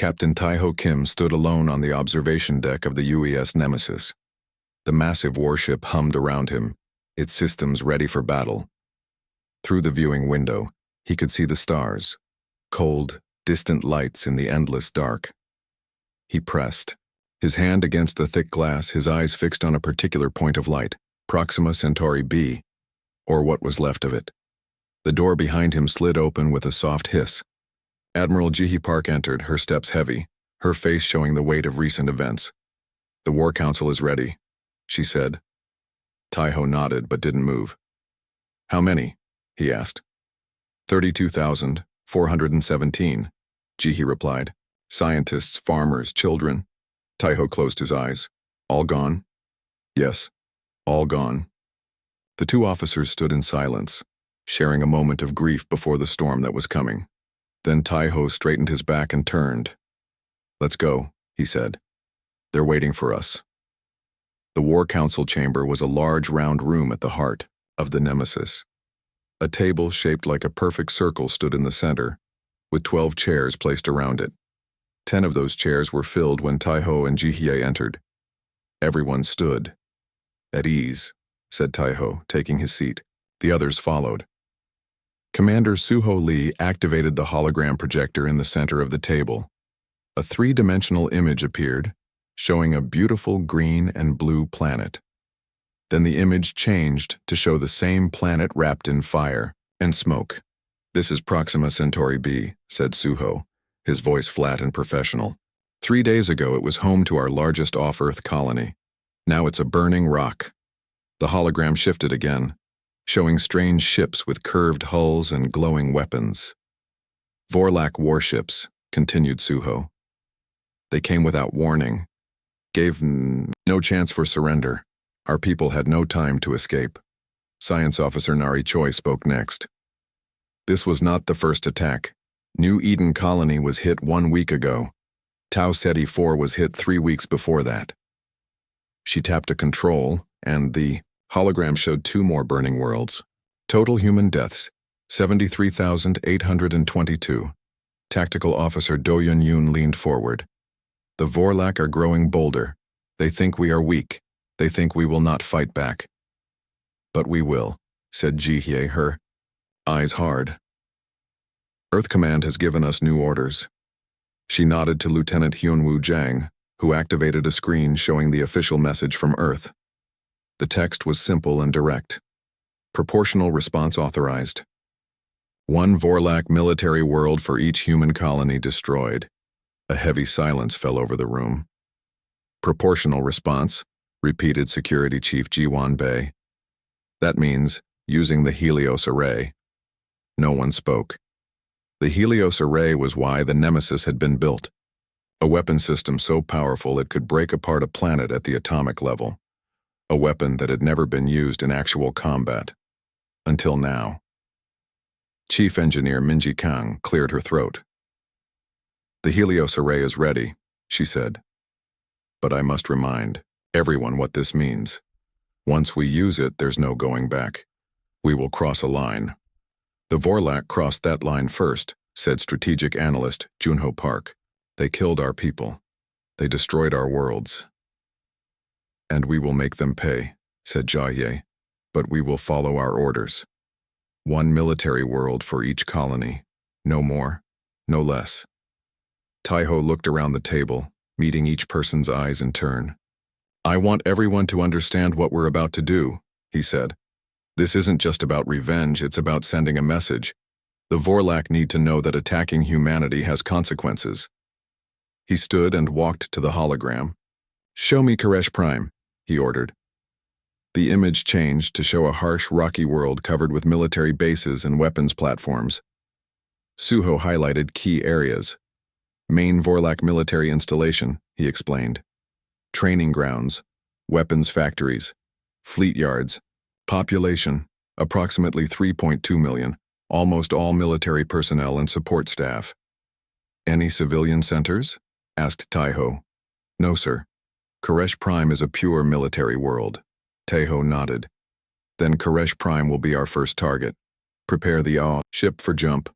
Captain Taiho Kim stood alone on the observation deck of the UES Nemesis. The massive warship hummed around him, its systems ready for battle. Through the viewing window, he could see the stars, cold, distant lights in the endless dark. He pressed, his hand against the thick glass, his eyes fixed on a particular point of light, Proxima Centauri b, or what was left of it. The door behind him slid open with a soft hiss. Admiral Jihi Park entered, her steps heavy, her face showing the weight of recent events. "The War Council is ready," she said. Taiho nodded but didn't move. "How many?" he asked. 32,417, Jihi replied. "Scientists, farmers, children." Taiho closed his eyes. "All gone?" "Yes, all gone." The two officers stood in silence, sharing a moment of grief before the storm that was coming. Then Taiho straightened his back and turned. "Let's go," he said. "They're waiting for us." The War Council chamber was a large round room at the heart of the Nemesis. A table shaped like a perfect circle stood in the center, with 12 chairs placed around it. 10 of those chairs were filled when Taiho and Jihye entered. Everyone stood. "At ease," said Taiho, taking his seat. The others followed. Commander Suho Lee activated the hologram projector in the center of the table. A three-dimensional image appeared, showing a beautiful green and blue planet. Then the image changed to show the same planet wrapped in fire and smoke. "This is Proxima Centauri b," said Suho, his voice flat and professional. 3 days ago it was home to our largest off-Earth colony. Now it's a burning rock. The hologram shifted again, showing strange ships with curved hulls and glowing weapons. "Vorlak warships," continued Suho. "They came without warning, gave no chance for surrender. Our people had no time to escape." Science Officer Nari Choi spoke next. "This was not the first attack. New Eden Colony was hit 1 week ago. Tau Ceti 4 was hit 3 weeks before that." She tapped a control, and the hologram showed 2 more burning worlds. Total human deaths, 73,822. Tactical Officer Do Yun leaned forward. "The Vorlak are growing bolder. They think we are weak. They think we will not fight back." "But we will," said Jihye, her eyes hard. "Earth Command has given us new orders." She nodded to Lieutenant Hyunwoo Jang, who activated a screen showing the official message from Earth. The text was simple and direct. Proportional response authorized. 1 Vorlak military world for each human colony destroyed. A heavy silence fell over the room. "Proportional response," repeated Security Chief Jiwon Bei. "That means using the Helios array." No one spoke. The Helios array was why the Nemesis had been built. A weapon system so powerful it could break apart a planet at the atomic level. A weapon that had never been used in actual combat. Until now. Chief Engineer Minji Kang cleared her throat. "The Helios array is ready," she said. "But I must remind everyone what this means. Once we use it, there's no going back. We will cross a line." "The Vorlak crossed that line first," said strategic analyst Junho Park. "They killed our people. They destroyed our worlds." "And we will make them pay," said Jia, "but we will follow our orders. 1 military world for each colony. No more, no less." Taiho looked around the table, meeting each person's eyes in turn. "I want everyone to understand what we're about to do," he said. "This isn't just about revenge, it's about sending a message. The Vorlak need to know that attacking humanity has consequences." He stood and walked to the hologram. "Show me Koresh Prime," he ordered. The image changed to show a harsh, rocky world covered with military bases and weapons platforms. Suho highlighted key areas. "Main Vorlak military installation," he explained. "Training grounds, weapons factories, fleet yards. Population, approximately 3.2 million, almost all military personnel and support staff." "Any civilian centers?" asked Taiho. "No, sir. Koresh Prime is a pure military world." Taiho nodded. "Then Koresh Prime will be our first target. Prepare the ship for jump."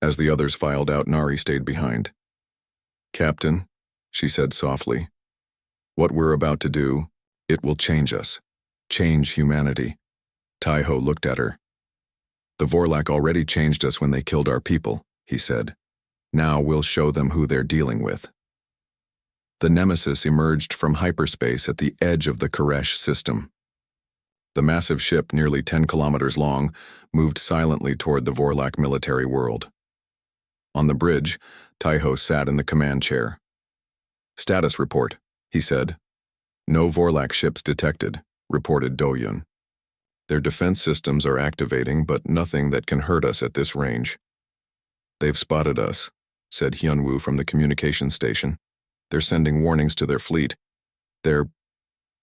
As the others filed out, Nari stayed behind. Captain, she said softly, what we're about to do, it will change us. Change humanity. Taiho looked at her. The Vorlak already changed us when they killed our people, he said. Now we'll show them who they're dealing with. The Nemesis emerged from hyperspace at the edge of the Koresh system. The massive ship, nearly 10 kilometers long, moved silently toward the Vorlak military world. On the bridge, Taiho sat in the command chair. Status report, he said. No Vorlak ships detected, reported Do-Yun. Their defense systems are activating, but nothing that can hurt us at this range. They've spotted us, said Hyunwoo from the communication station. They're sending warnings to their fleet. They're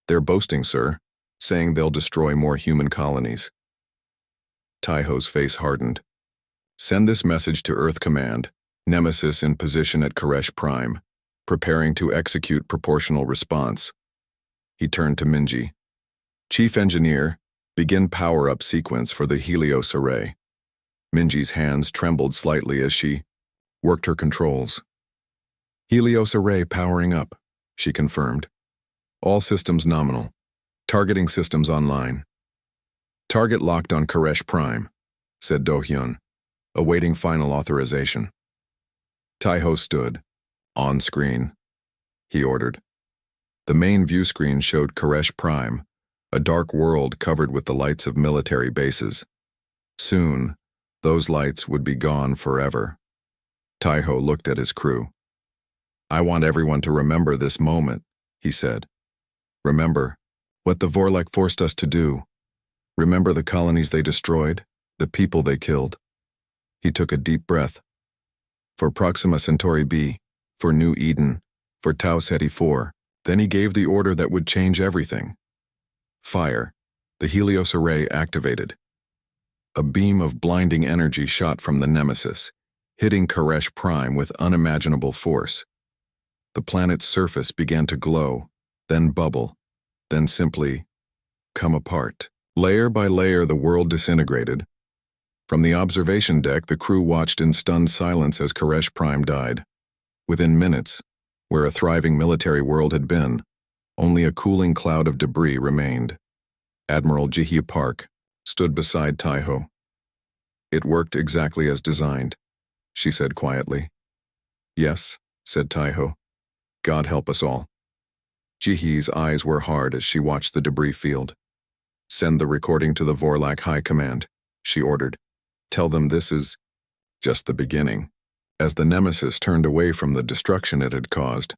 boasting, sir, saying they'll destroy more human colonies. Taiho's face hardened. Send this message to Earth Command, Nemesis in position at Koresh Prime, preparing to execute proportional response. He turned to Minji. Chief Engineer, begin power-up sequence for the Helios array. Minji's hands trembled slightly as she worked her controls. Helios array powering up, she confirmed. All systems nominal. Targeting systems online. Target locked on Koresh Prime, said Do-Hyun, awaiting final authorization. Taiho stood. On screen, he ordered. The main view screen showed Koresh Prime, a dark world covered with the lights of military bases. Soon, those lights would be gone forever. Taiho looked at his crew. I want everyone to remember this moment, he said. Remember what the Vorlak forced us to do. Remember the colonies they destroyed, the people they killed. He took a deep breath. For Proxima Centauri B, for New Eden, for Tau Ceti 4. Then he gave the order that would change everything. Fire. The Helios array activated. A beam of blinding energy shot from the Nemesis, hitting Koresh Prime with unimaginable force. The planet's surface began to glow, then bubble, then simply come apart. Layer by layer, the world disintegrated. From the observation deck, the crew watched in stunned silence as Koresh Prime died. Within minutes, where a thriving military world had been, only a cooling cloud of debris remained. Admiral Ji-hee Park stood beside Taiho. It worked exactly as designed, she said quietly. Yes, said Taiho. God help us all. Ji-hee's eyes were hard as she watched the debris field. Send the recording to the Vorlak High Command, she ordered. Tell them this is just the beginning. As the Nemesis turned away from the destruction it had caused,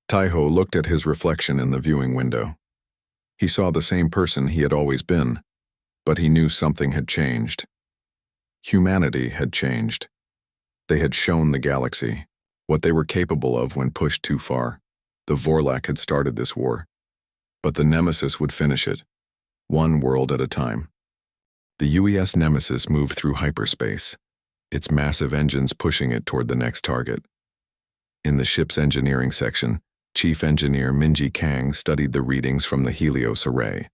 Taiho looked at his reflection in the viewing window. He saw the same person he had always been, but he knew something had changed. Humanity had changed. They had shown the galaxy what they were capable of when pushed too far. The Vorlak had started this war, but the Nemesis would finish it, one world at a time. The UES Nemesis moved through hyperspace, its massive engines pushing it toward the next target. In the ship's engineering section, Chief Engineer Minji Kang studied the readings from the Helios array.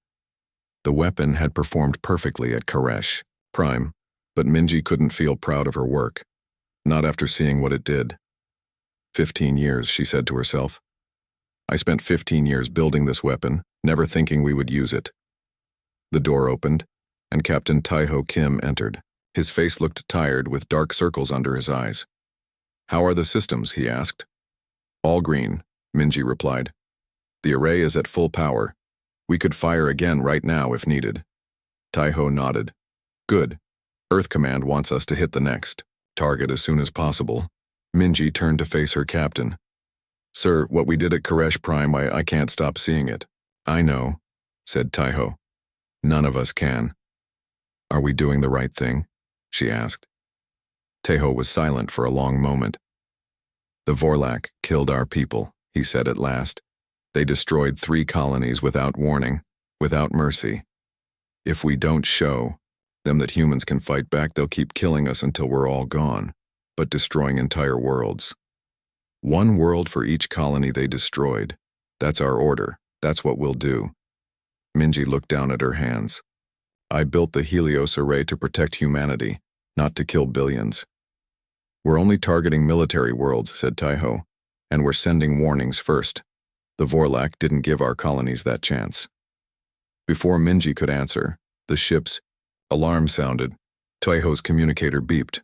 The weapon had performed perfectly at Koresh Prime, but Minji couldn't feel proud of her work, not after seeing what it did. 15 years, she said to herself. I spent 15 years building this weapon, never thinking we would use it. The door opened, and Captain Taiho Kim entered. His face looked tired with dark circles under his eyes. How are the systems, he asked. All green, Minji replied. The array is at full power. We could fire again right now if needed. Taiho nodded. Good. Earth Command wants us to hit the next target as soon as possible. Minji turned to face her captain. Sir, what we did at Koresh Prime, I can't stop seeing it. I know, said Taiho. None of us can. Are we doing the right thing? She asked. Taiho was silent for a long moment. The Vorlak killed our people, he said at last. They destroyed 3 colonies without warning, without mercy. If we don't show them that humans can fight back, they'll keep killing us until we're all gone, but destroying entire worlds. 1 world for each colony they destroyed. That's our order. That's what we'll do. Minji looked down at her hands. I built the Helios array to protect humanity, not to kill billions. We're only targeting military worlds, said Taiho. and we're sending warnings first. The Vorlak didn't give our colonies that chance. Before Minji could answer, the ship's alarm sounded. Taiho's communicator beeped.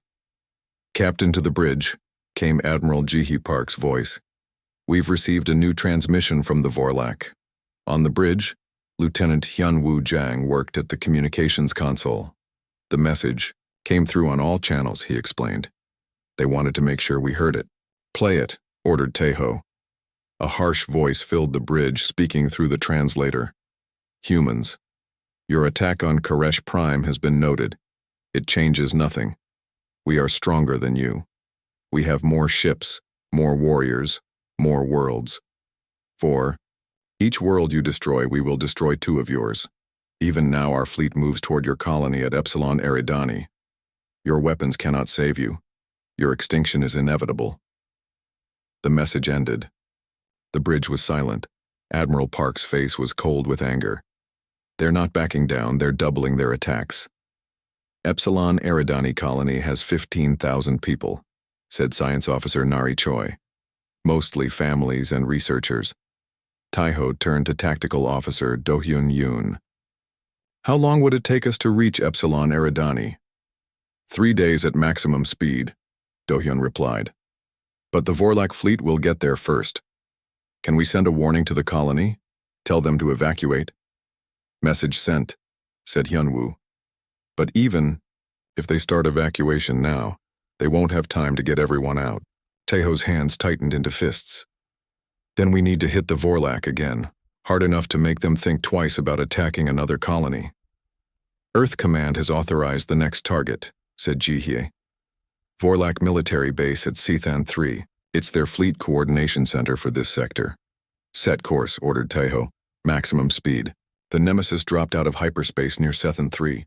"Captain to the bridge," came Admiral Jihi Park's voice. "We've received a new transmission from the Vorlak." On the bridge, Lieutenant Hyunwoo Jang worked at the communications console. The message came through on all channels, he explained. They wanted to make sure we heard it. "Play it," ordered Taiho. A harsh voice filled the bridge, speaking through the translator. "Humans, your attack on Koresh Prime has been noted. It changes nothing. We are stronger than you. We have more ships, more warriors, more worlds. For each world you destroy, we will destroy 2 of yours. Even now our fleet moves toward your colony at Epsilon Eridani. Your weapons cannot save you. Your extinction is inevitable." The message ended. The bridge was silent. Admiral Park's face was cold with anger. "They're not backing down, they're doubling their attacks." "Epsilon Eridani colony has 15,000 people," said Science Officer Nari Choi. "Mostly families and researchers." Taiho turned to Tactical Officer Do-hyun Yoon. "How long would it take us to reach Epsilon Eridani?" 3 days at maximum speed," Do-hyun replied. "But the Vorlak fleet will get there first. Can we send a warning to the colony? Tell them to evacuate?" "Message sent," said Hyunwoo. "But even if they start evacuation now, they won't have time to get everyone out." Taiho's hands tightened into fists. "Then we need to hit the Vorlak again, hard enough to make them think twice about attacking another colony." "Earth Command has authorized the next target," said Jihye. "Vorlak military base at Sethan 3. It's their fleet coordination center for this sector." "Set course," ordered Taiho. "Maximum speed." The Nemesis dropped out of hyperspace near Sethan 3.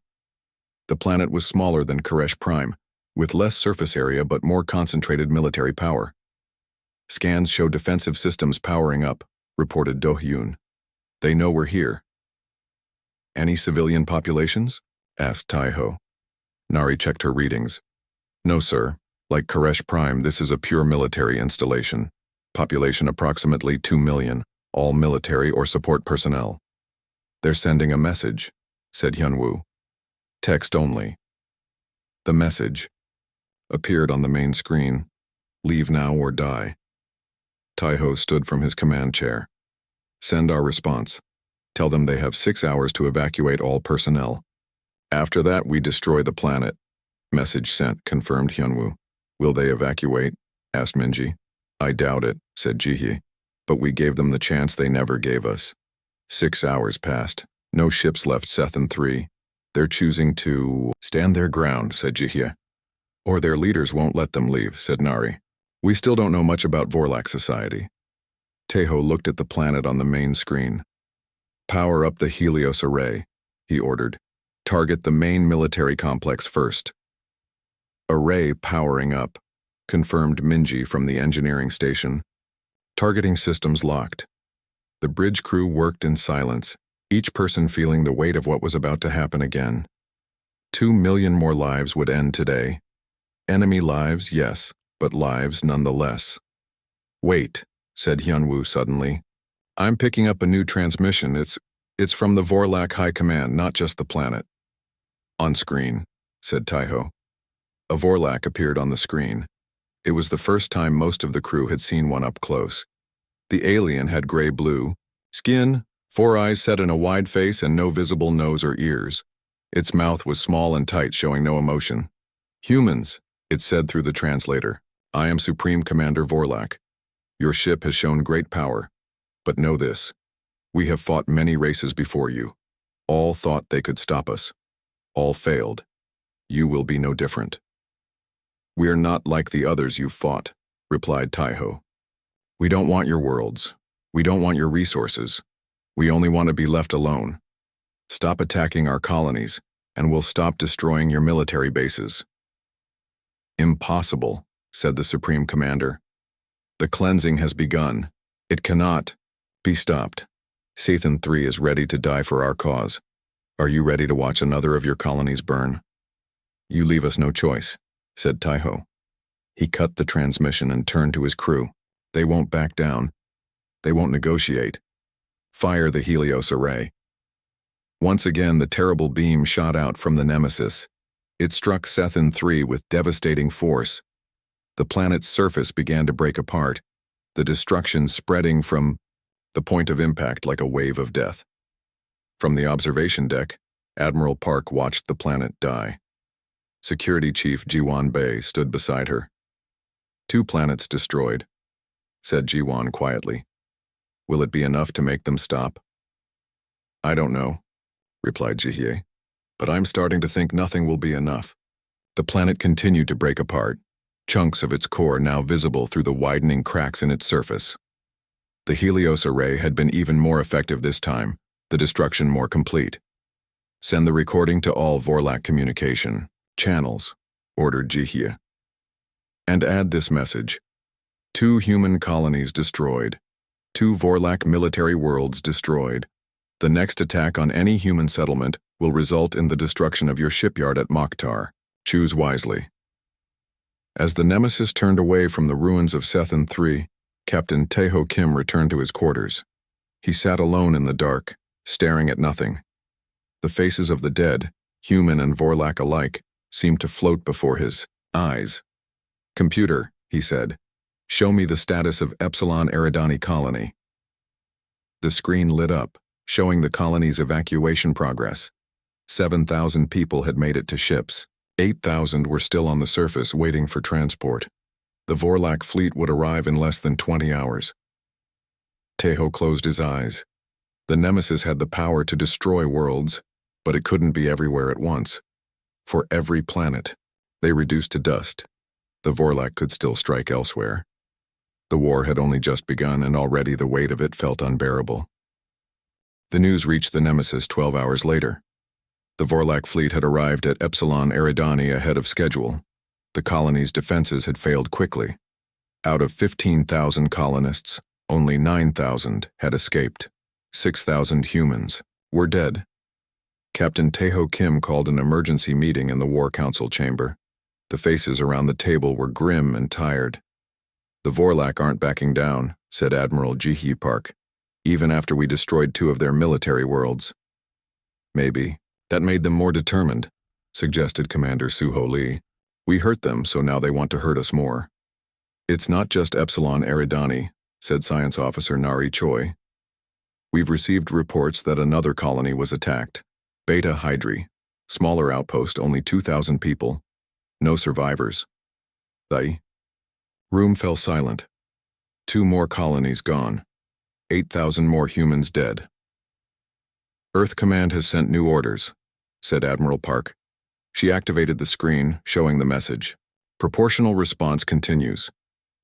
The planet was smaller than Koresh Prime, with less surface area but more concentrated military power. "Scans show defensive systems powering up," reported Do-hyun. "They know we're here." "Any civilian populations?" asked Taiho. Nari checked her readings. "No, sir. Like Koresh Prime, this is a pure military installation. Population approximately 2 million, all military or support personnel." "They're sending a message," said Hyunwoo. "Text only." The message appeared on the main screen. "Leave now or die." Taiho stood from his command chair. "Send our response. Tell them they have 6 hours to evacuate all personnel. After that, we destroy the planet." "Message sent," confirmed Hyunwoo. "Will they evacuate?" asked Minji. "I doubt it," said Jihye. "But we gave them the chance they never gave us." 6 hours passed. No ships left Sethan 3. "They're choosing to stand their ground," said Jihye. "Or their leaders won't let them leave," said Nari. "We still don't know much about Vorlak society." Taiho looked at the planet on the main screen. "Power up the Helios array," he ordered. "Target the main military complex first." "Array powering up," confirmed Minji from the engineering station. "Targeting systems locked." The bridge crew worked in silence, each person feeling the weight of what was about to happen again. 2 million more lives would end today. Enemy lives, yes, but lives nonetheless. "Wait," said Hyunwoo suddenly. "I'm picking up a new transmission. It's from the Vorlak High Command, not just the planet." "On screen," said Taiho. A Vorlak appeared on the screen. It was the first time most of the crew had seen one up close. The alien had gray-blue skin, 4 eyes set in a wide face, and no visible nose or ears. Its mouth was small and tight, showing no emotion. "Humans," it said through the translator. "I am Supreme Commander Vorlak. Your ship has shown great power. But know this. We have fought many races before you. All thought they could stop us. All failed. You will be no different." "We are not like the others you've fought," replied Taiho. "We don't want your worlds. We don't want your resources. We only want to be left alone. Stop attacking our colonies, and we'll stop destroying your military bases." "Impossible," said the Supreme Commander. "The cleansing has begun. It cannot be stopped. Sethan 3 is ready to die for our cause. Are you ready to watch another of your colonies burn?" "You leave us no choice," said Taiho. He cut the transmission and turned to his crew. They won't back down. They won't negotiate. Fire the Helios array. Once again, the terrible beam shot out from the Nemesis. It struck Sethin 3 with devastating force. The planet's surface began to break apart, the destruction spreading from the point of impact like a wave of death. From the observation deck, Admiral Park watched the planet die. Security Chief Jiwan Bei stood beside her. 2 planets destroyed, said Jiwan quietly. Will it be enough to make them stop? I don't know, replied Jihye, but I'm starting to think nothing will be enough. The planet continued to break apart, chunks of its core now visible through the widening cracks in its surface. The Helios array had been even more effective this time, the destruction more complete. Send the recording to all Vorlak communication channels, ordered Jihye. And add this message. 2 human colonies destroyed. 2 Vorlak military worlds destroyed. The next attack on any human settlement will result in the destruction of your shipyard at Mokhtar. Choose wisely. As the Nemesis turned away from the ruins of Sethin 3, Captain Taeho Kim returned to his quarters. He sat alone in the dark, staring at nothing. The faces of the dead, human and Vorlak alike, seemed to float before his eyes. Computer, he said, show me the status of Epsilon Eridani colony. The screen lit up, showing the colony's evacuation progress. 7,000 people had made it to ships. 8,000 were still on the surface waiting for transport. The Vorlak fleet would arrive in less than 20 hours. Taeho closed his eyes. The Nemesis had the power to destroy worlds, but it couldn't be everywhere at once. For every planet, they reduced to dust. The Vorlak could still strike elsewhere. The war had only just begun, and already the weight of it felt unbearable. The news reached the Nemesis 12 hours later. The Vorlak fleet had arrived at Epsilon Eridani ahead of schedule. The colony's defenses had failed quickly. Out of 15,000 colonists, only 9,000 had escaped. 6,000 humans were dead. Captain Taeho Kim called an emergency meeting in the War Council chamber. The faces around the table were grim and tired. The Vorlak aren't backing down, said Admiral Jihye Park, even after we destroyed 2 of their military worlds. Maybe that made them more determined, suggested Commander Suho Lee. We hurt them, so now they want to hurt us more. It's not just Epsilon Eridani, said Science Officer Nari Choi. We've received reports that another colony was attacked. Beta Hydri, smaller outpost, only 2,000 people. No survivors. The room fell silent. 2 more colonies gone. 8,000 more humans dead. Earth Command has sent new orders, said Admiral Park. She activated the screen, showing the message. Proportional response continues.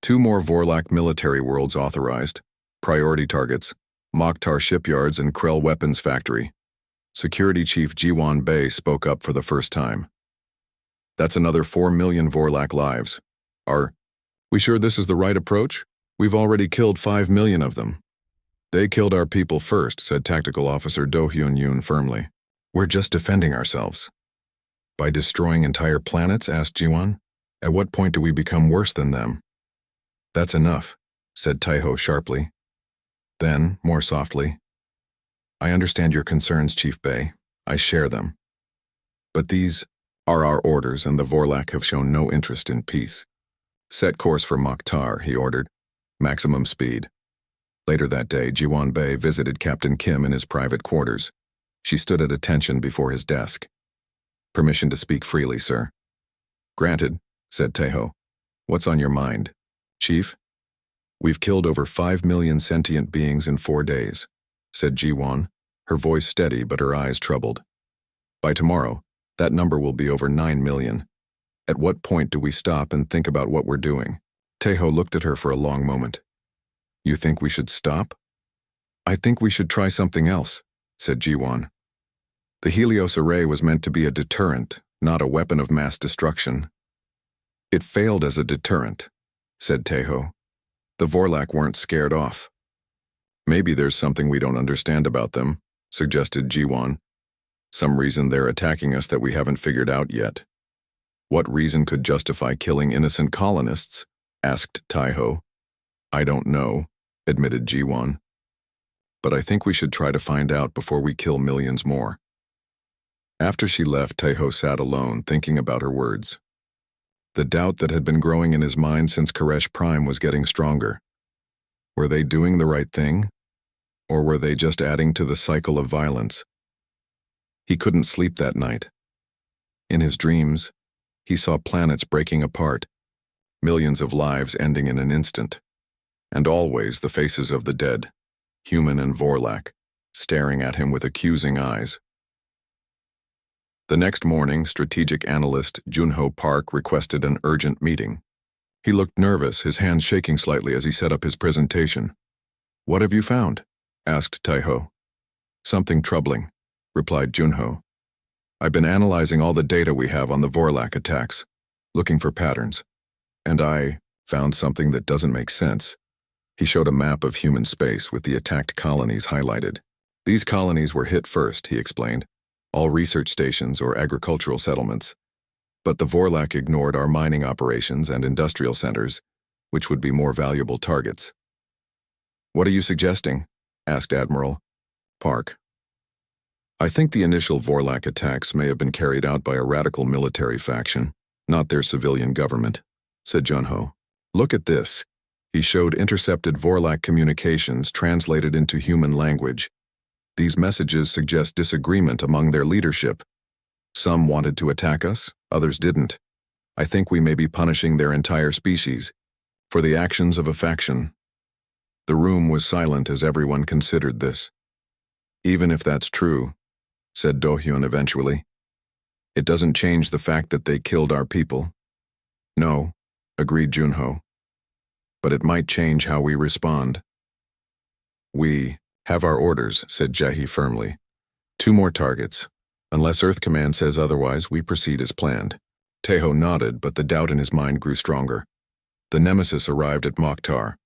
2 more Vorlak military worlds authorized. Priority targets: Mokhtar shipyards and Krell weapons factory. Security Chief Jiwan Bei spoke up for the first time. That's another 4 million Vorlak lives. Are we sure this is the right approach? We've already killed 5 million of them. They killed our people first, said Tactical Officer Do Hyun Yoon firmly. We're just defending ourselves. By destroying entire planets, asked Jiwan. At what point do we become worse than them? That's enough, said Taeho sharply. Then, more softly, I understand your concerns, Chief Bei. I share them. But these are our orders, and the Vorlak have shown no interest in peace. Set course for Mokhtar, he ordered. Maximum speed. Later that day, Jiwan Bei visited Captain Kim in his private quarters. She stood at attention before his desk. Permission to speak freely, sir. Granted, said Taeho. What's on your mind? Chief? We've killed over 5 million sentient beings in 4 days, said Jiwan, her voice steady but her eyes troubled. By tomorrow, that number will be over 9 million. At what point do we stop and think about what we're doing? Taeho looked at her for a long moment. You think we should stop? I think we should try something else, said Jiwan. The Helios array was meant to be a deterrent, not a weapon of mass destruction. It failed as a deterrent, said Taeho. The Vorlak weren't scared off. Maybe there's something we don't understand about them, suggested Jiwan. Some reason they're attacking us that we haven't figured out yet. What reason could justify killing innocent colonists? Asked Taeho. I don't know, admitted Jiwon. But I think we should try to find out before we kill millions more. After she left, Taeho sat alone, thinking about her words. The doubt that had been growing in his mind since Koresh Prime was getting stronger. Were they doing the right thing? Or were they just adding to the cycle of violence? He couldn't sleep that night. In his dreams, he saw planets breaking apart, millions of lives ending in an instant, and always the faces of the dead, human and Vorlak, staring at him with accusing eyes. The next morning, strategic analyst Junho Park requested an urgent meeting. He looked nervous, his hands shaking slightly as he set up his presentation. "What have you found?" asked Taeho. "Something troubling," replied Junho. "I've been analyzing all the data we have on the Vorlak attacks, looking for patterns, and I found something that doesn't make sense." He showed a map of human space with the attacked colonies highlighted. "These colonies were hit first," he explained, "all research stations or agricultural settlements. But the Vorlak ignored our mining operations and industrial centers, which would be more valuable targets." "What are you suggesting?" asked Admiral Park. "I think the initial Vorlak attacks may have been carried out by a radical military faction, not their civilian government," said Junho. "Look at this." He showed intercepted Vorlak communications translated into human language. These messages suggest disagreement among their leadership. Some wanted to attack us, others didn't. I think we may be punishing their entire species for the actions of a faction. The room was silent as everyone considered this. "Even if that's true," said Do-hyun eventually, "it doesn't change the fact that they killed our people." "No," agreed Junho, "but it might change how we respond." "We have our orders," said Jae firmly. "2 more targets. Unless Earth Command says otherwise, we proceed as planned." Taeho nodded, but the doubt in his mind grew stronger. The Nemesis arrived at Mokhtar.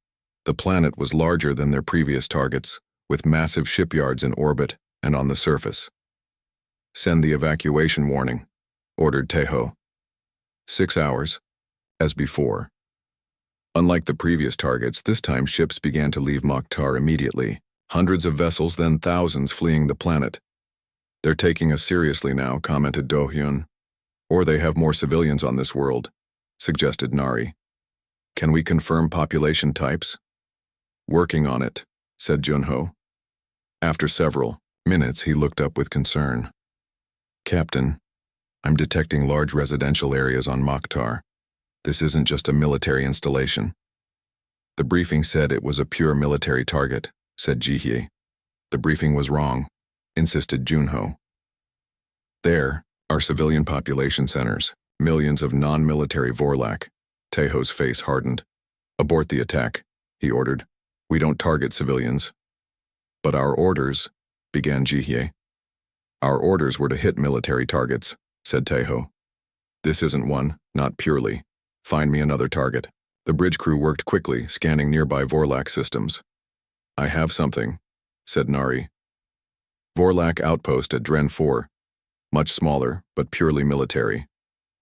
The planet was larger than their previous targets, with massive shipyards in orbit and on the surface. "Send the evacuation warning," ordered Taeho. 6 hours, as before. Unlike the previous targets, this time ships began to leave Mokhtar immediately. Hundreds of vessels, then thousands fleeing the planet. "They're taking us seriously now," commented Do-hyun. "Or they have more civilians on this world," suggested Nari. "Can we confirm population types?" "Working on it," said Junho. After several minutes, he looked up with concern. "Captain, I'm detecting large residential areas on Mokhtar. This isn't just a military installation." "The briefing said it was a pure military target," said Jihye. "The briefing was wrong," insisted Junho. "There are civilian population centers, millions of non-military Vorlak." Taeho's face hardened. "Abort the attack," he ordered. "We don't target civilians." "But our orders," began Jihye. "Our orders were to hit military targets," said Taeho. "This isn't one, not purely. Find me another target." The bridge crew worked quickly, scanning nearby Vorlak systems. "I have something," said Nari. "Vorlak outpost at Dren 4. Much smaller, but purely military.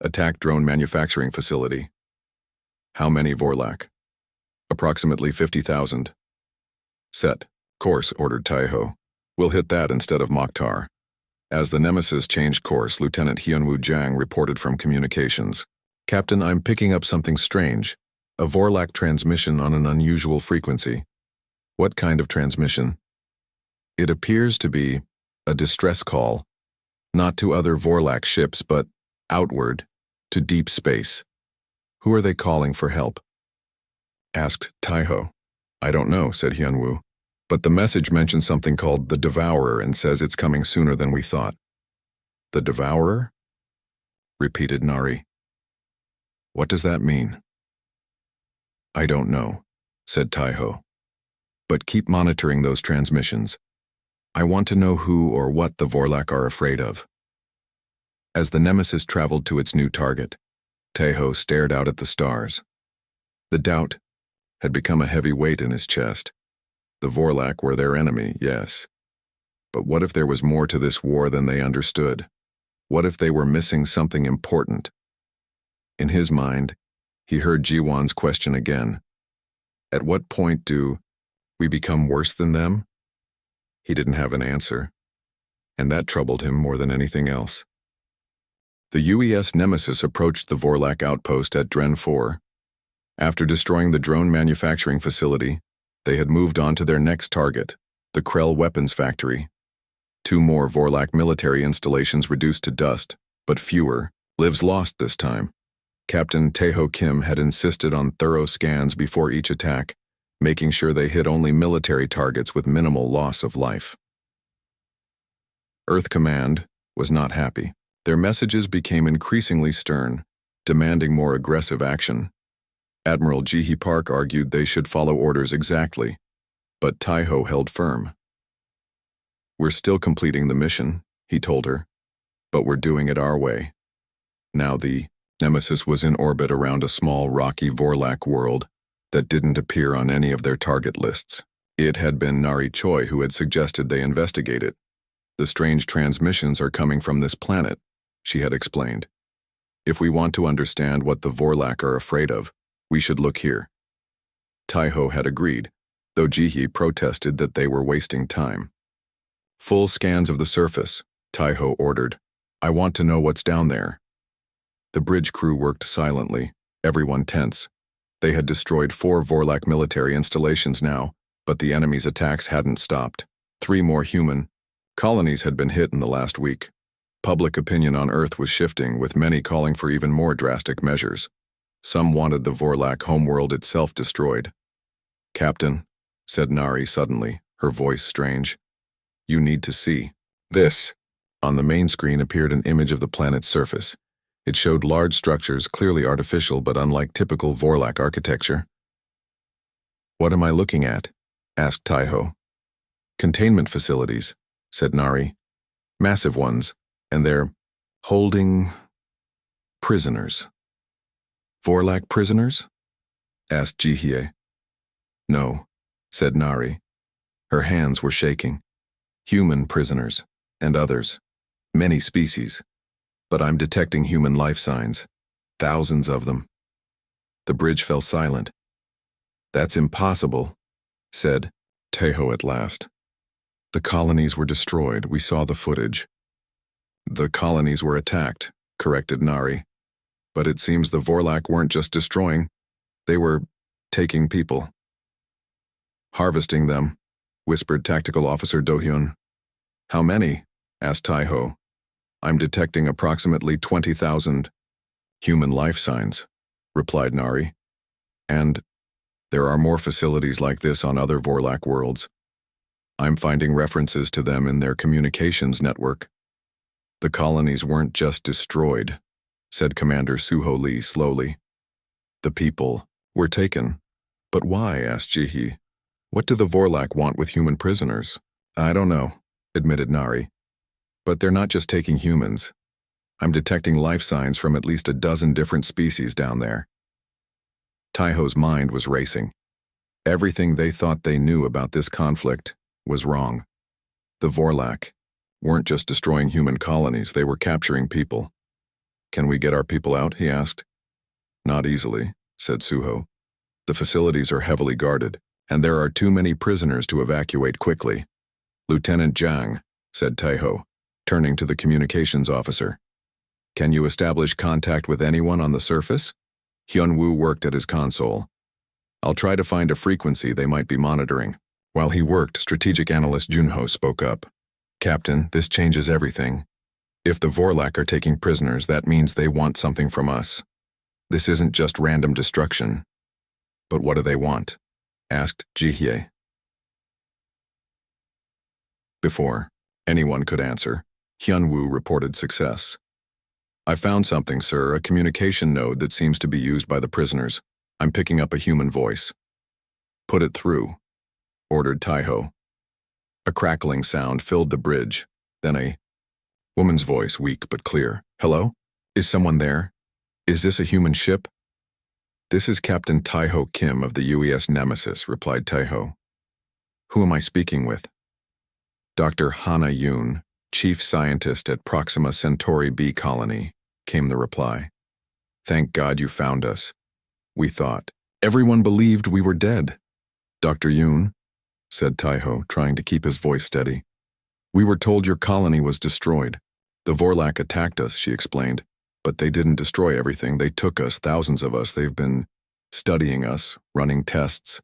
Attack drone manufacturing facility." "How many Vorlak?" "Approximately 50,000. "Set course," ordered Taeho. "We'll hit that instead of Mokhtar." As the Nemesis changed course, Lieutenant Hyunwoo Jang reported from communications. "Captain, I'm picking up something strange. A Vorlak transmission on an unusual frequency." "What kind of transmission?" "It appears to be a distress call, not to other Vorlak ships, but outward, to deep space." "Who are they calling for help?" asked Taeho. "I don't know," said Hyunwoo. "But the message mentions something called the Devourer and says it's coming sooner than we thought." "The Devourer?" repeated Nari. "What does that mean?" "I don't know," said Taeho. "But keep monitoring those transmissions. I want to know who or what the Vorlak are afraid of." As the Nemesis traveled to its new target, Taeho stared out at the stars. The doubt had become a heavy weight in his chest. The Vorlak were their enemy, yes. But what if there was more to this war than they understood? What if they were missing something important? In his mind, he heard Jiwon's question again. At what point do we become worse than them? He didn't have an answer, and that troubled him more than anything else. The UES Nemesis approached the Vorlak outpost at Dren 4. After destroying the drone manufacturing facility, they had moved on to their next target, the Krell weapons factory. 2 more Vorlak military installations reduced to dust, but fewer lives lost this time. Captain Taeho Kim had insisted on thorough scans before each attack, making sure they hit only military targets with minimal loss of life. Earth Command was not happy. Their messages became increasingly stern, demanding more aggressive action. Admiral Ji-hee Park argued they should follow orders exactly, but Taeho held firm. "We're still completing the mission," he told her, "but we're doing it our way." Now the Nemesis was in orbit around a small rocky Vorlak world that didn't appear on any of their target lists. It had been Nari Choi who had suggested they investigate it. "The strange transmissions are coming from this planet," she had explained. "If we want to understand what the Vorlak are afraid of, we should look here." Taeho had agreed, though Ji-hee protested that they were wasting time. "Full scans of the surface," Taeho ordered. "I want to know what's down there." The bridge crew worked silently, everyone tense. They had destroyed 4 Vorlak military installations now, but the enemy's attacks hadn't stopped. 3 more human colonies had been hit in the last week. Public opinion on Earth was shifting, with many calling for even more drastic measures. Some wanted the Vorlak homeworld itself destroyed. "Captain," said Nari suddenly, her voice strange, "you need to see this." On the main screen appeared an image of the planet's surface. It showed large structures, clearly artificial but unlike typical Vorlak architecture. "What am I looking at?" asked Taeho. "Containment facilities," said Nari. "Massive ones, and they're holding prisoners." "Vorlak prisoners?" asked Ji-hee. "No," said Nari. Her hands were shaking. "Human prisoners, and others. Many species. But I'm detecting human life signs. Thousands of them." The bridge fell silent. "That's impossible," said Taeho at last. "The colonies were destroyed. We saw the footage." "The colonies were attacked," corrected Nari. "But it seems the Vorlak weren't just destroying. They were taking people." "Harvesting them," whispered Tactical Officer Do-hyun. "How many?" asked Taeho. "I'm detecting approximately 20,000 human life signs," replied Nari. "And there are more facilities like this on other Vorlak worlds. I'm finding references to them in their communications network." "The colonies weren't just destroyed," said Commander Suho Lee slowly. "The people were taken." "But why?" asked Ji-hee. "What do the Vorlak want with human prisoners?" "I don't know," admitted Nari. "But they're not just taking humans. I'm detecting life signs from at least a dozen different species down there." Taeho's mind was racing. Everything they thought they knew about this conflict was wrong. The Vorlak weren't just destroying human colonies, they were capturing people. "Can we get our people out?" he asked. "Not easily," said Suho. "The facilities are heavily guarded, and there are too many prisoners to evacuate quickly." "Lieutenant Jang," said Taeho, turning to the communications officer. "Can you establish contact with anyone on the surface?" Hyun-woo worked at his console. "I'll try to find a frequency they might be monitoring." While he worked, strategic analyst Junho spoke up. "Captain, this changes everything. If the Vorlak are taking prisoners, that means they want something from us. This isn't just random destruction." "But what do they want?" asked Ji-hee. Before anyone could answer, Hyun-woo reported success. "I found something, sir, a communication node that seems to be used by the prisoners. I'm picking up a human voice." "Put it through," ordered Taeho. A crackling sound filled the bridge, then a woman's voice, weak but clear. "Hello? Is someone there? Is this a human ship?" "This is Captain Taeho Kim of the UES Nemesis," replied Taeho. "Who am I speaking with?" "Dr. Hana Yoon, Chief Scientist at Proxima Centauri B Colony," came the reply. "Thank God you found us. We thought Everyone believed we were dead. Dr. Yoon, said Taiho, trying to keep his voice steady. We were told your colony was destroyed. The Vorlak attacked us, she explained, but they didn't destroy everything. They took us, thousands of us. They've been studying us, running tests,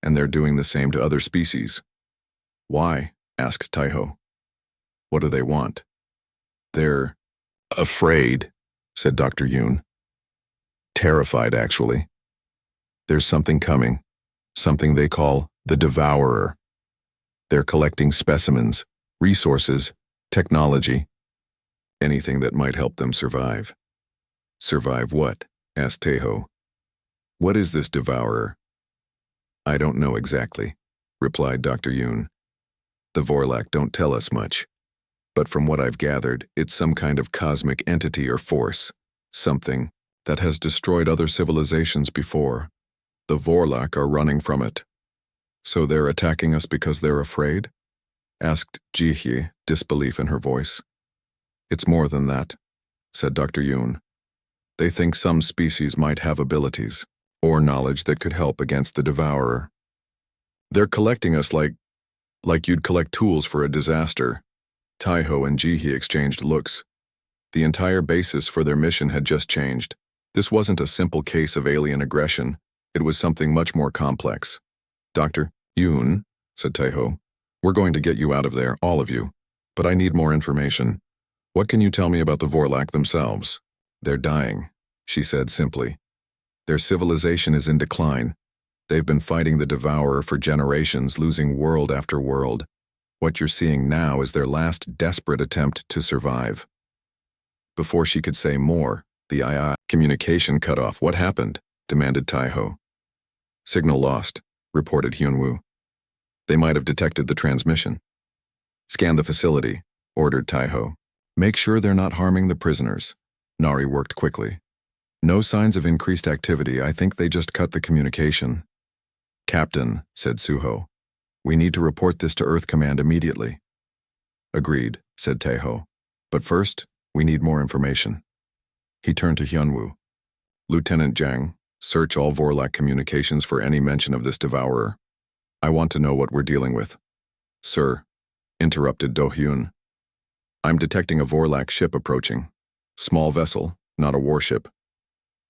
and they're doing the same to other species. Why? Asked Taiho. What do they want? They're afraid, said Dr. Yoon. Terrified, actually. There's something coming, something they call the Devourer. They're collecting specimens, resources, technology, anything that might help them survive. Survive what? Asked Taiho. What is this Devourer? I don't know exactly, replied Dr. Yoon. The Vorlak don't tell us much, but from what I've gathered, it's some kind of cosmic entity or force, something that has destroyed other civilizations before. The Vorlak are running from it. So they're attacking us because they're afraid? Asked Jihye, disbelief in her voice. It's more than that, said Dr. Yoon. They think some species might have abilities or knowledge that could help against the Devourer. They're collecting us like you'd collect tools for a disaster. Taiho and Jihye exchanged looks. The entire basis for their mission had just changed. This wasn't a simple case of alien aggression. It was something much more complex. Dr. Yoon, said Taiho, we're going to get you out of there, all of you. But I need more information. What can you tell me about the Vorlak themselves? They're dying, she said simply. Their civilization is in decline. They've been fighting the Devourer for generations, losing world after world. What you're seeing now is their last desperate attempt to survive. Before she could say more, the II communication cut off. What happened? Demanded Taiho. Signal lost, reported Hyunwoo. They might have detected the transmission. Scan the facility, ordered Taiho. Make sure they're not harming the prisoners. Nari worked quickly. No signs of increased activity. I think they just cut the communication. Captain, said Suho, we need to report this to Earth Command immediately. Agreed, said Taiho. But first, we need more information. He turned to Hyunwoo. Lieutenant Jang, search all Vorlak communications for any mention of this Devourer. I want to know what we're dealing with. Sir, interrupted Do-hyun. I'm detecting a Vorlak ship approaching. Small vessel, not a warship.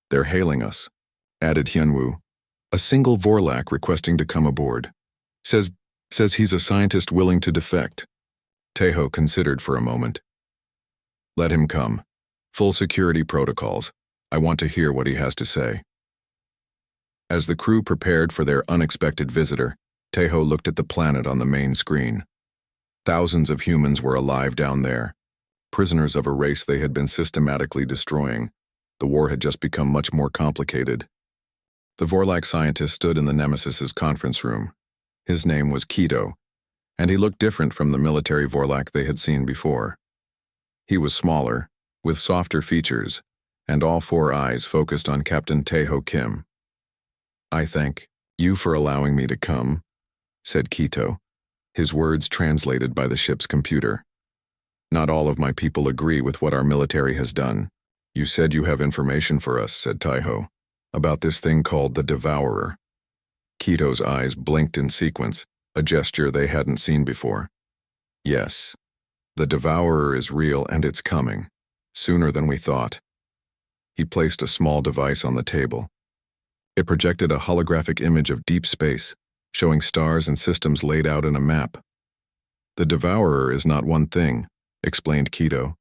They're hailing us, added Hyunwoo. A single Vorlak requesting to come aboard. Says he's a scientist willing to defect. Taiho considered for a moment. Let him come. Full security protocols. I want to hear what he has to say. As the crew prepared for their unexpected visitor, Taiho looked at the planet on the main screen. Thousands of humans were alive down there, prisoners of a race they had been systematically destroying. The war had just become much more complicated. The Vorlak scientist stood in the Nemesis's conference room. His name was Kido, and he looked different from the military Vorlak they had seen before. He was smaller, with softer features, and all four eyes focused on Captain Taeho Kim. I thank you for allowing me to come, said Kito, his words translated by the ship's computer. Not all of my people agree with what our military has done. You said you have information for us, said Taiho, about this thing called the Devourer. Kito's eyes blinked in sequence, a gesture they hadn't seen before. Yes, the Devourer is real and it's coming, sooner than we thought. He placed a small device on the table. It projected a holographic image of deep space, showing stars and systems laid out in a map. The Devourer is not one thing, explained Kito.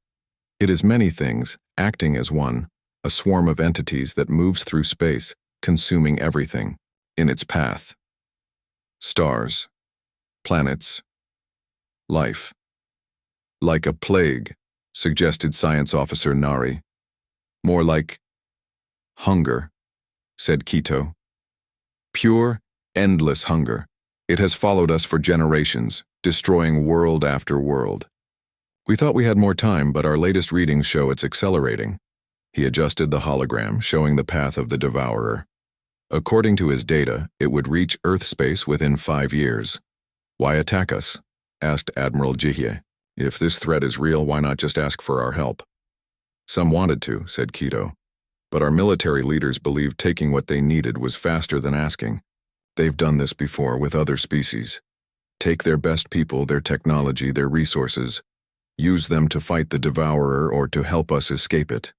It is many things, acting as one, a swarm of entities that moves through space, consuming everything in its path. Stars, planets, life. Like a plague, suggested Science Officer Nari. More like hunger, said Kito. Pure, endless hunger. It has followed us for generations, destroying world after world. We thought we had more time, but our latest readings show it's accelerating. He adjusted the hologram, showing the path of the Devourer. According to his data, it would reach Earth space within 5 years. Why attack us? Asked Admiral Jihye. If this threat is real, why not just ask for our help? Some wanted to, said Kito. But our military leaders believed taking what they needed was faster than asking. They've done this before with other species. Take their best people, their technology, their resources, use them to fight the Devourer or to help us escape it.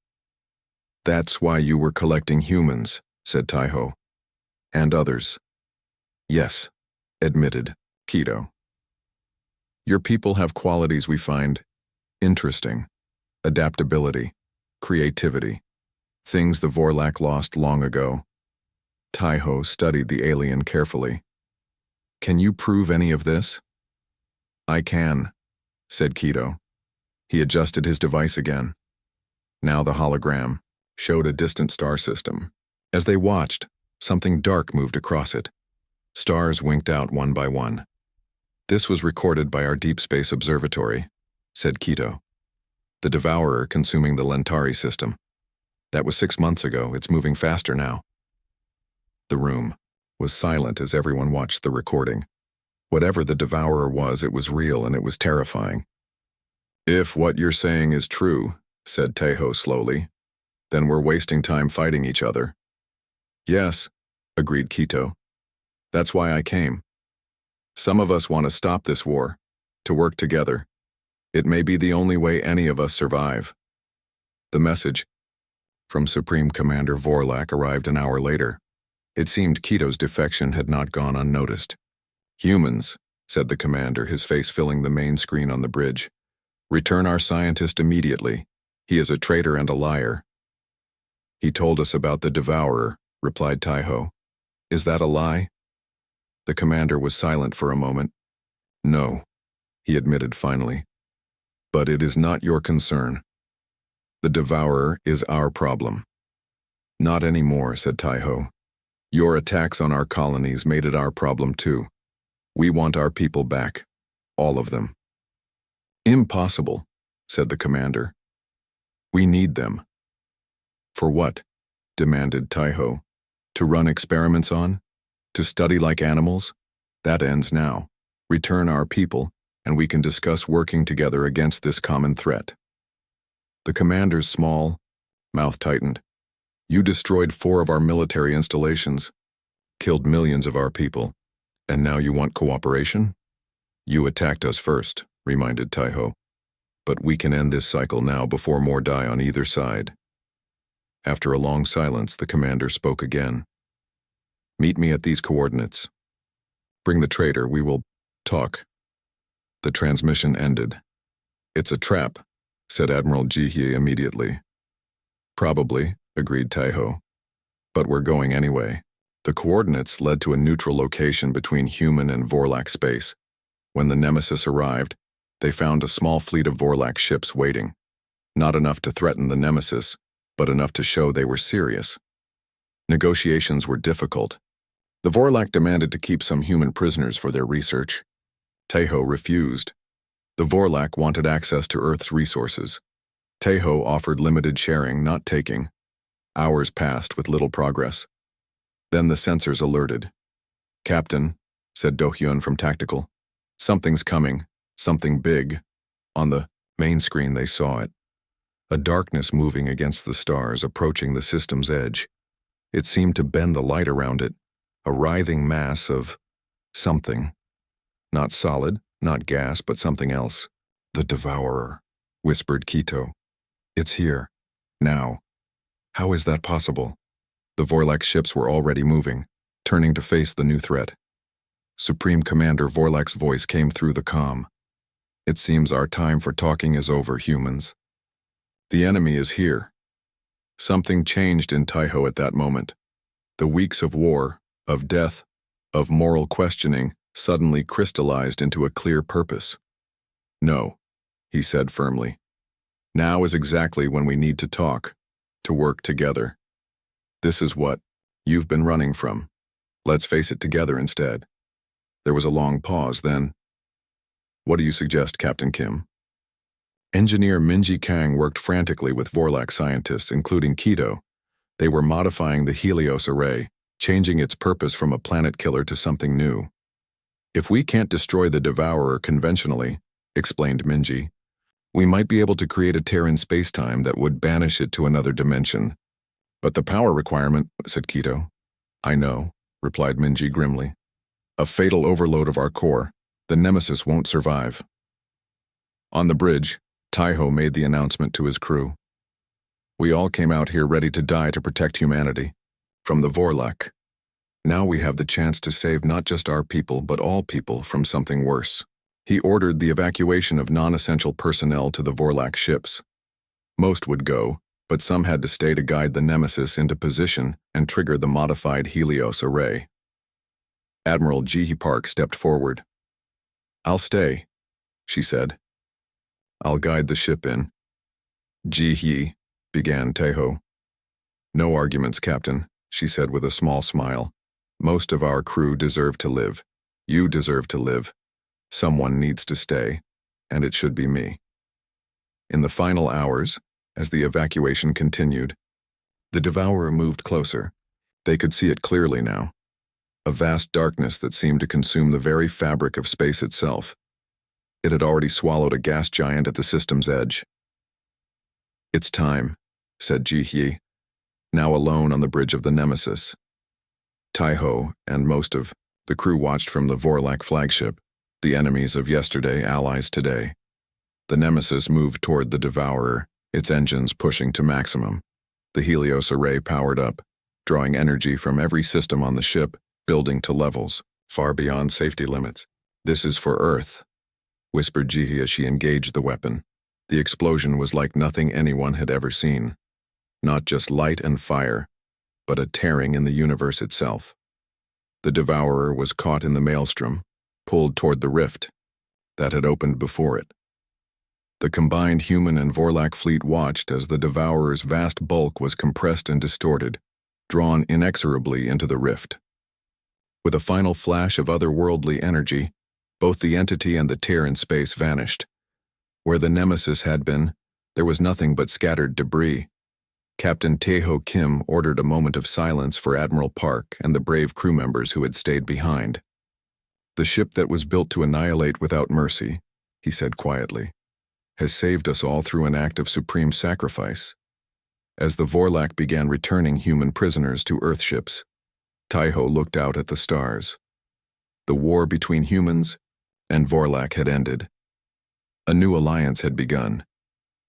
That's why you were collecting humans, said Taiho. And others. Yes, admitted Keto. Your people have qualities we find interesting. Adaptability, creativity, things the Vorlak lost long ago. Taiho studied the alien carefully. Can you prove any of this? I can, said Keto. He adjusted his device again. Now the hologram showed a distant star system. As they watched, something dark moved across it. Stars winked out one by one. This was recorded by our Deep Space Observatory, said Keto. The Devourer consuming the Lentari system. That was 6 months ago. It's moving faster now. The room was silent as everyone watched the recording. Whatever the Devourer was, it was real and it was terrifying. If what you're saying is true, said Taiho slowly, then we're wasting time fighting each other. Yes, agreed Keto. That's why I came. Some of us want to stop this war, to work together. It may be the only way any of us survive. The message from Supreme Commander Vorlak arrived an hour later. It seemed Keto's defection had not gone unnoticed. Humans, said the commander, his face filling the main screen on the bridge. Return our scientist immediately. He is a traitor and a liar. He told us about the Devourer, replied Taiho. Is that a lie? The commander was silent for a moment. No, he admitted finally. But it is not your concern. The Devourer is our problem. Not anymore, said Taiho. Your attacks on our colonies made it our problem too. We want our people back. All of them. Impossible, said the commander. We need them. For what? Demanded Taiho. To run experiments on? To study like animals? That ends now. Return our people, and we can discuss working together against this common threat. The commander's small mouth tightened. You destroyed 4 of our military installations, killed millions of our people, and now you want cooperation? You attacked us first, reminded Taiho. But we can end this cycle now before more die on either side. After a long silence, the commander spoke again. Meet me at these coordinates. Bring the traitor, we will talk. The transmission ended. It's a trap, said Admiral Jihye immediately. Probably, agreed Taiho. But we're going anyway. The coordinates led to a neutral location between human and Vorlak space. When the Nemesis arrived, they found a small fleet of Vorlak ships waiting. Not enough to threaten the Nemesis, but enough to show they were serious. Negotiations were difficult. The Vorlak demanded to keep some human prisoners for their research. Taiho refused. The Vorlak wanted access to Earth's resources. Taiho offered limited sharing, not taking. Hours passed with little progress. Then the sensors alerted. Captain, said Do-hyun from Tactical. Something's coming, something big. On the main screen they saw it. A darkness moving against the stars, approaching the system's edge. It seemed to bend the light around it, a writhing mass of something. Not solid, not gas, but something else. The Devourer, whispered Keto. It's here. Now. How is that possible? The Vorlak ships were already moving, turning to face the new threat. Supreme Commander Vorlak's voice came through the comm. It seems our time for talking is over, humans. The enemy is here. Something changed in Taiho at that moment. The weeks of war, of death, of moral questioning suddenly crystallized into a clear purpose. No, he said firmly. Now is exactly when we need to talk, to work together. This is what you've been running from. Let's face it together instead. There was a long pause, then. What do you suggest, Captain Kim? Engineer Minji Kang worked frantically with Vorlak scientists, including Keto. They were modifying the Helios array, changing its purpose from a planet killer to something new. If we can't destroy the Devourer conventionally, explained Minji, we might be able to create a tear in space-time that would banish it to another dimension. But the power requirement, said Keto. I know, replied Minji grimly. A fatal overload of our core. The Nemesis won't survive. On the bridge, Taiho made the announcement to his crew. We all came out here ready to die to protect humanity. From the Vorlak. Now we have the chance to save not just our people but all people from something worse. He ordered the evacuation of non-essential personnel to the Vorlak ships. Most would go, but some had to stay to guide the Nemesis into position and trigger the modified Helios array. Admiral Jihi Park stepped forward. I'll stay, she said. I'll guide the ship in. Jihi, began Taiho. No arguments, Captain, she said with a small smile. Most of our crew deserve to live. You deserve to live. Someone needs to stay, and it should be me. In the final hours, as the evacuation continued, the Devourer moved closer. They could see it clearly now. A vast darkness that seemed to consume the very fabric of space itself. It had already swallowed a gas giant at the system's edge. It's time, said Jihi, now alone on the bridge of the Nemesis. Taiho and most of the crew watched from the Vorlak flagship, the enemies of yesterday, allies today. The Nemesis moved toward the Devourer, its engines pushing to maximum. The Helios array powered up, drawing energy from every system on the ship, building to levels far beyond safety limits. This is for Earth, whispered Jihi as she engaged the weapon. The explosion was like nothing anyone had ever seen. Not just light and fire, but a tearing in the universe itself. The Devourer was caught in the maelstrom, pulled toward the rift that had opened before it. The combined human and Vorlak fleet watched as the Devourer's vast bulk was compressed and distorted, drawn inexorably into the rift. With a final flash of otherworldly energy, both the entity and the tear in space vanished. Where the Nemesis had been, there was nothing but scattered debris. Captain Taeho Kim ordered a moment of silence for Admiral Park and the brave crew members who had stayed behind. The ship that was built to annihilate without mercy, he said quietly, has saved us all through an act of supreme sacrifice. As the Vorlak began returning human prisoners to Earthships, Taiho looked out at the stars. The war between humans and Vorlak had ended. A new alliance had begun,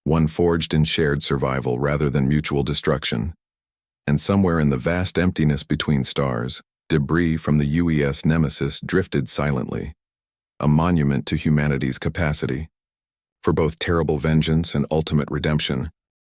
one forged in shared survival rather than mutual destruction. And somewhere in the vast emptiness between stars, debris from the UES Nemesis drifted silently, a monument to humanity's capacity. For both terrible vengeance and ultimate redemption,